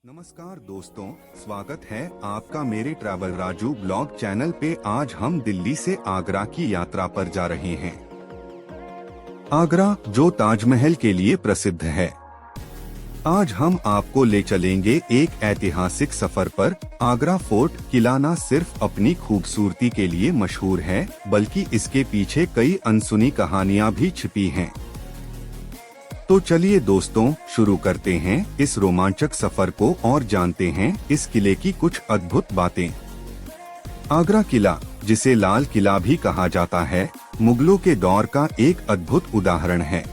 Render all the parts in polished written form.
नमस्कार दोस्तों, स्वागत है आपका मेरे ट्रैवल राजू ब्लॉग चैनल पे। आज हम दिल्ली से आगरा की यात्रा पर जा रहे हैं। आगरा जो ताजमहल के लिए प्रसिद्ध है। आज हम आपको ले चलेंगे एक ऐतिहासिक सफर पर। आगरा फोर्ट किला न सिर्फ अपनी खूबसूरती के लिए मशहूर है, बल्कि इसके पीछे कई अनसुनी कहानियां भी छिपी हैं। तो चलिए दोस्तों, शुरू करते हैं इस रोमांचक सफर को और जानते हैं इस किले की कुछ अद्भुत बातें। आगरा किला, जिसे लाल किला भी कहा जाता है, मुगलों के दौर का एक अद्भुत उदाहरण है।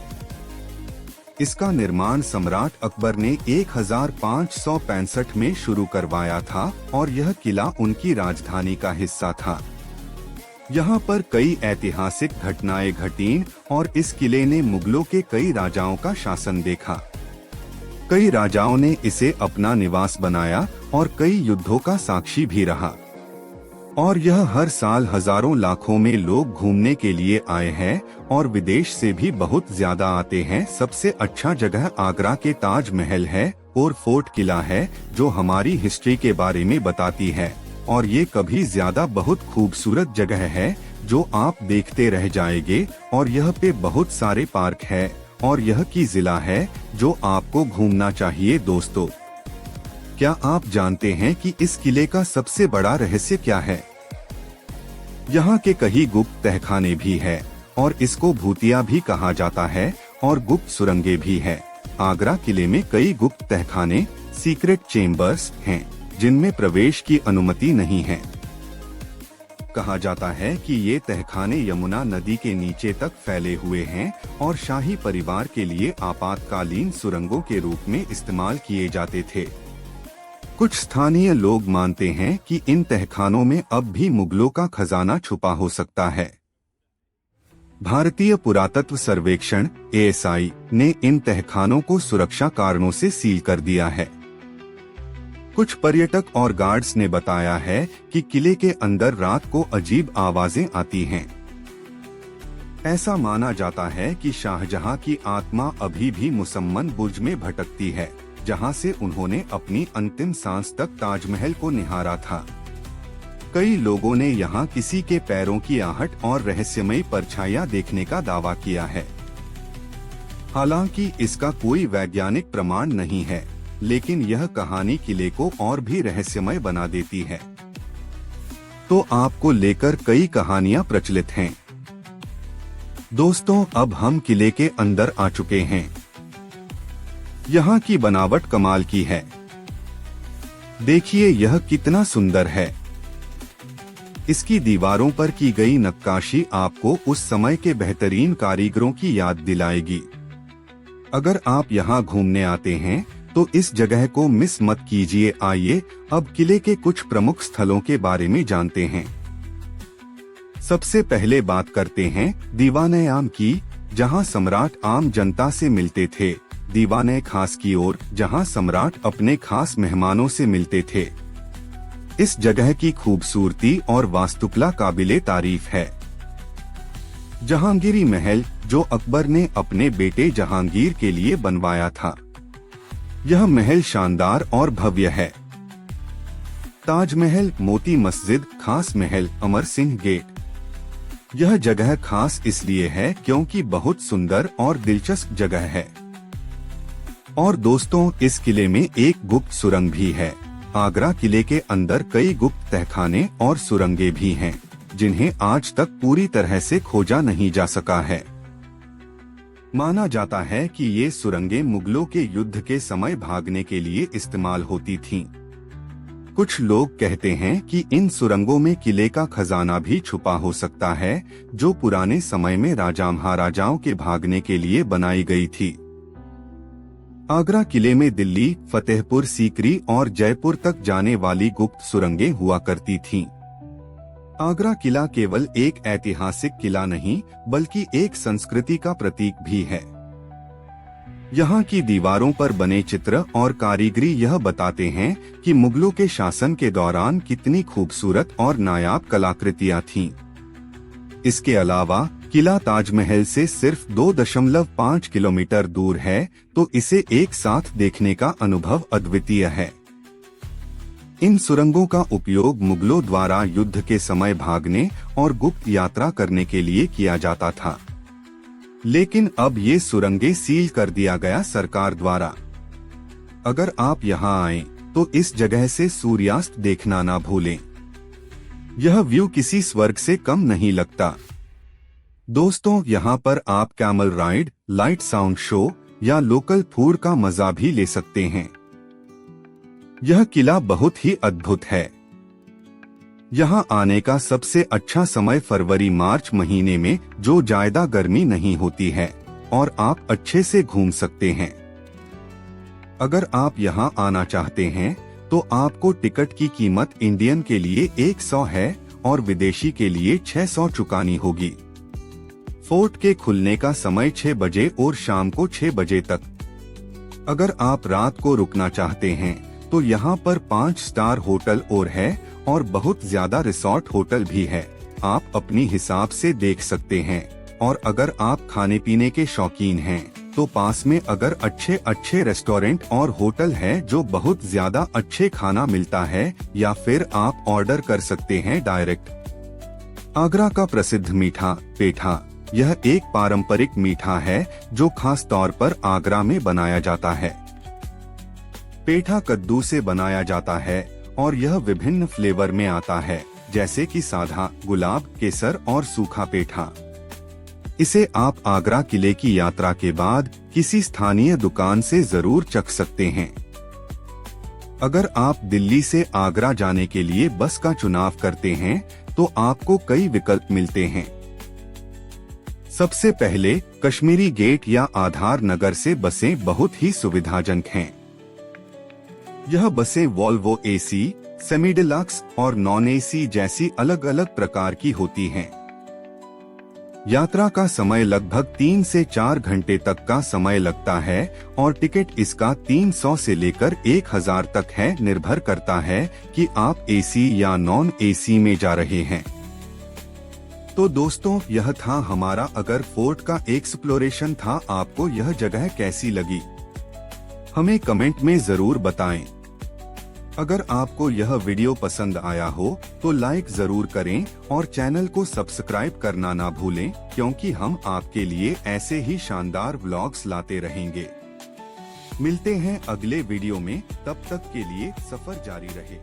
इसका निर्माण सम्राट अकबर ने 1565 में शुरू करवाया था और यह किला उनकी राजधानी का हिस्सा था। यहाँ पर कई ऐतिहासिक घटनाएं घटीं और इस किले ने मुगलों के कई राजाओं का शासन देखा। कई राजाओं ने इसे अपना निवास बनाया और कई युद्धों का साक्षी भी रहा। और यह हर साल हजारों लाखों में लोग घूमने के लिए आए हैं और विदेश से भी बहुत ज्यादा आते हैं। सबसे अच्छा जगह आगरा के ताजमहल है और फोर्ट किला है, जो हमारी हिस्ट्री के बारे में बताती है। और ये कभी ज्यादा बहुत खूबसूरत जगह है जो आप देखते रह जाएंगे। और यह पे बहुत सारे पार्क है और यह की जिला है जो आपको घूमना चाहिए। दोस्तों, क्या आप जानते हैं कि इस किले का सबसे बड़ा रहस्य क्या है? यहाँ के कई गुप्त तहखाने भी है और इसको भूतिया भी कहा जाता है और गुप्त सुरंगें भी है। आगरा किले में कई गुप्त तहखाने, सीक्रेट चेम्बर्स हैं, जिनमें प्रवेश की अनुमति नहीं है। कहा जाता है कि ये तहखाने यमुना नदी के नीचे तक फैले हुए हैं और शाही परिवार के लिए आपातकालीन सुरंगों के रूप में इस्तेमाल किए जाते थे। कुछ स्थानीय लोग मानते हैं कि इन तहखानों में अब भी मुगलों का खजाना छुपा हो सकता है। भारतीय पुरातत्व सर्वेक्षण (ASI) ने इन तहखानों को सुरक्षा कारणों से सील कर दिया है। कुछ पर्यटक और गार्ड्स ने बताया है कि किले के अंदर रात को अजीब आवाजें आती हैं। ऐसा माना जाता है कि शाहजहां की आत्मा अभी भी मुसम्मन बुर्ज में भटकती है, जहां से उन्होंने अपनी अंतिम सांस तक ताजमहल को निहारा था। कई लोगों ने यहां किसी के पैरों की आहट और रहस्यमयी परछाइयां देखने का दावा किया है। हालांकि इसका कोई वैज्ञानिक प्रमाण नहीं है, लेकिन यह कहानी किले को और भी रहस्यमय बना देती है। तो आपको लेकर कई कहानियां प्रचलित हैं। दोस्तों, अब हम किले के अंदर आ चुके हैं। यहाँ की बनावट कमाल की है। देखिए यह कितना सुंदर है। इसकी दीवारों पर की गई नक्काशी आपको उस समय के बेहतरीन कारीगरों की याद दिलाएगी। अगर आप यहाँ घूमने आते हैं तो इस जगह को मिस मत कीजिए। आइए अब किले के कुछ प्रमुख स्थलों के बारे में जानते हैं। सबसे पहले बात करते हैं दीवाने आम की, जहां सम्राट आम जनता से मिलते थे। दीवाने खास की ओर, जहां सम्राट अपने खास मेहमानों से मिलते थे। इस जगह की खूबसूरती और वास्तुकला काबिले तारीफ है। जहांगीरी महल, जो अकबर ने अपने बेटे जहांगीर के लिए बनवाया था। यह महल शानदार और भव्य है। ताजमहल, मोती मस्जिद, खास महल, अमर सिंह गेट। यह जगह खास इसलिए है क्योंकि बहुत सुंदर और दिलचस्प जगह है। और दोस्तों, इस किले में एक गुप्त सुरंग भी है। आगरा किले के अंदर कई गुप्त तहखाने और सुरंगें भी हैं, जिन्हें आज तक पूरी तरह से खोजा नहीं जा सका है। माना जाता है कि ये सुरंगें मुगलों के युद्ध के समय भागने के लिए इस्तेमाल होती थीं। कुछ लोग कहते हैं कि इन सुरंगों में किले का खजाना भी छुपा हो सकता है, जो पुराने समय में राजा महाराजाओं के भागने के लिए बनाई गई थी। आगरा किले में दिल्ली, फतेहपुर सीकरी और जयपुर तक जाने वाली गुप्त सुरंगें हुआ करती थीं। आगरा किला केवल एक ऐतिहासिक किला नहीं, बल्कि एक संस्कृति का प्रतीक भी है। यहाँ की दीवारों पर बने चित्र और कारीगरी यह बताते हैं कि मुगलों के शासन के दौरान कितनी खूबसूरत और नायाब कलाकृतियां थीं। इसके अलावा किला ताजमहल से सिर्फ 2.5 किलोमीटर दूर है, तो इसे एक साथ देखने का अनुभव अद्वितीय है। इन सुरंगों का उपयोग मुगलों द्वारा युद्ध के समय भागने और गुप्त यात्रा करने के लिए किया जाता था, लेकिन अब ये सुरंगें सील कर दिया गया सरकार द्वारा। अगर आप यहाँ आएं, तो इस जगह से सूर्यास्त देखना ना भूलें। यह व्यू किसी स्वर्ग से कम नहीं लगता। दोस्तों, यहाँ पर आप camel ride, light sound show या लोकल फूड का मजा भी ले सकते हैं। यह किला बहुत ही अद्भुत है। यहाँ आने का सबसे अच्छा समय फरवरी-मार्च महीने में, जो ज्यादा गर्मी नहीं होती है और आप अच्छे से घूम सकते हैं। अगर आप यहाँ आना चाहते हैं तो आपको टिकट की कीमत इंडियन के लिए 100 है और विदेशी के लिए 600 चुकानी होगी। फोर्ट के खुलने का समय 6 बजे और शाम को 6 बजे तक। अगर आप रात को रुकना चाहते हैं तो यहाँ पर 5 स्टार होटल और है और बहुत ज्यादा रिसोर्ट होटल भी है। आप अपनी हिसाब से देख सकते हैं। और अगर आप खाने पीने के शौकीन हैं तो पास में अगर अच्छे अच्छे रेस्टोरेंट और होटल है जो बहुत ज्यादा अच्छे खाना मिलता है, या फिर आप ऑर्डर कर सकते हैं डायरेक्ट। आगरा का प्रसिद्ध मीठा पेठा, यह एक पारंपरिक मीठा है जो खास तौर पर आगरा में बनाया जाता है। पेठा कद्दू से बनाया जाता है और यह विभिन्न फ्लेवर में आता है, जैसे कि सादा, गुलाब, केसर और सूखा पेठा। इसे आप आगरा किले की यात्रा के बाद किसी स्थानीय दुकान से जरूर चख सकते हैं। अगर आप दिल्ली से आगरा जाने के लिए बस का चुनाव करते हैं तो आपको कई विकल्प मिलते हैं। सबसे पहले कश्मीरी गेट या आधार नगर से बसें बहुत ही सुविधाजनक हैं। यह बसें वोल्वो एसी, सेमी डिलक्स और नॉन एसी जैसी अलग अलग प्रकार की होती हैं। यात्रा का समय लगभग 3 से 4 घंटे तक का समय लगता है और टिकट इसका 300 से लेकर 1000 तक है। निर्भर करता है कि आप एसी या नॉन एसी में जा रहे हैं। तो दोस्तों, यह था हमारा अगर फोर्ट का एक्सप्लोरेशन था। आपको यह जगह कैसी लगी हमें कमेंट में जरूर बताएं। अगर आपको यह वीडियो पसंद आया हो तो लाइक जरूर करें और चैनल को सब्सक्राइब करना ना भूलें, क्योंकि हम आपके लिए ऐसे ही शानदार व्लॉग्स लाते रहेंगे। मिलते हैं अगले वीडियो में, तब तक के लिए सफर जारी रहे।